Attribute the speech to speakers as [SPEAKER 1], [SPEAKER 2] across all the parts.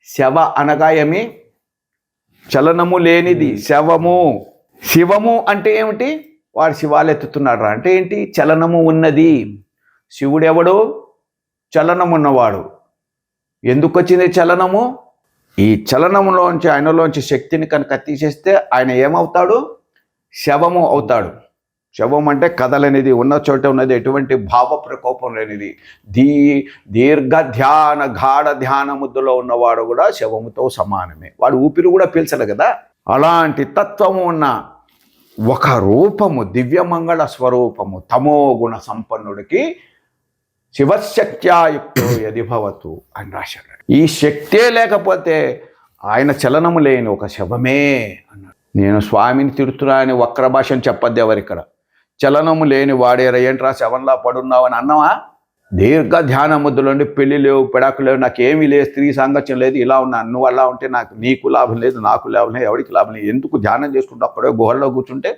[SPEAKER 1] శవ అనగా ఏమి? చలనము లేనిది శవము. శివము అంటే ఏమిటి? వాడు శివాలు ఎత్తుతున్నాడు అంటే ఏంటి? చలనము ఉన్నది. శివుడు ఎవడు? చలనము ఉన్నవాడు. ఎందుకు వచ్చింది చలనము? ఈ చలనములోంచి, ఆయనలోంచి శక్తిని కనుక తీసేస్తే ఆయన ఏమవుతాడు? శవము అవుతాడు. శవం అంటే కదలనేది, ఉన్న చోట ఉన్నది, ఎటువంటి భావ ప్రకోపం లేనిది. దీర్ఘ ధ్యాన గాఢ ధ్యాన ముద్రలో ఉన్నవాడు కూడా శవముతో సమానమే. వాడు ఊపిరి కూడా పీల్చడు కదా. అలాంటి తత్వము ఉన్న ఒక రూపము, దివ్యమంగళ స్వరూపము తమో గుణ సంపన్నుడికి శివశక్త్యాయుక్తో యది భవతు అని రాశాడు. ఈ శక్తే లేకపోతే ఆయన చలనము లేని ఒక శవమే అన్నాడు. నేను స్వామిని తిడుతున్నా అని వక్ర భాషను చెప్పద్దు ఎవరిక్కడ. చలనము లేని వాడేరా, ఏంట్రా శవంలా పడున్నావు అని అన్నవా? దీర్ఘ ధ్యాన ముద్రలోండి పెళ్లి లేవు, పెడాకు లేవు, నాకేమీ లేదు, స్త్రీ సాంగత్యం లేదు, ఇలా ఉన్నా. నువ్వు అలా ఉంటే నీకు లాభం లేదు, నాకు లాభం లేదు, ఎవరికి లాభం లేదు. ఎందుకు ధ్యానం చేసుకుంటూ అక్కడే గుహల్లో కూర్చుంటే?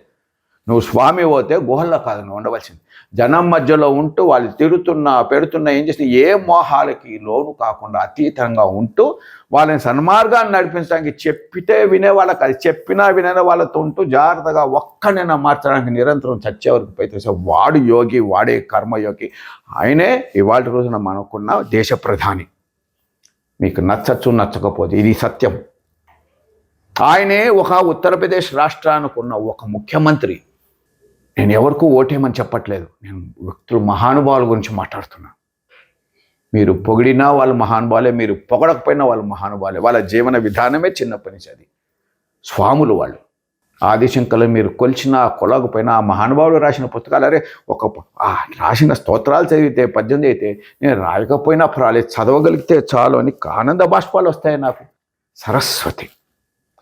[SPEAKER 1] నువ్వు స్వామి పోతే గుహల్లో కాదు నువ్వు ఉండవలసింది. జనం మధ్యలో ఉంటూ వాళ్ళు తిరుగుతున్నా పెడుతున్నా ఏం చేస్తే ఏ మోహాలకి లోను కాకుండా అతీతంగా ఉంటూ వాళ్ళని సన్మార్గాన్ని నడిపించడానికి చెప్పితే వినే వాళ్ళకి, అది చెప్పినా వినే వాళ్ళతో ఉంటూ జాగ్రత్తగా ఒక్కనైనా మార్చడానికి నిరంతరం చచ్చే వరకు ప్రయత్నిస్తే వాడు యోగి, వాడే కర్మయోగి. ఆయనే ఇవాళ రోజున మనకున్న దేశ ప్రధాని. మీకు నచ్చచ్చు నచ్చకపోతే ఇది సత్యం. ఆయనే ఒక ఉత్తరప్రదేశ్ రాష్ట్రానికి ఉన్న ఒక ముఖ్యమంత్రి. నేను ఎవరికూ ఓటేయమని చెప్పట్లేదు, నేను వ్యక్తులు మహానుభావుల గురించి మాట్లాడుతున్నా. మీరు పొగిడినా వాళ్ళు మహానుభావులే, మీరు పొగడకపోయినా వాళ్ళు మహానుభావులే. వాళ్ళ జీవన విధానమే చిన్నప్పటి నుంచి అది. స్వాములు వాళ్ళు. ఆదిశంకర్లు మీరు కొలిచినా కొలకపోయినా ఆ మహానుభావులు రాసిన పుస్తకాలు, అరే రాసిన స్తోత్రాలు చదివితే, పద్యం చదివితే, నేను రాయకపోయినా పర్వాలేదు, చదవగలిగితే చాలు అని ఆనంద బాష్పాలు వస్తాయి నాకు. సరస్వతి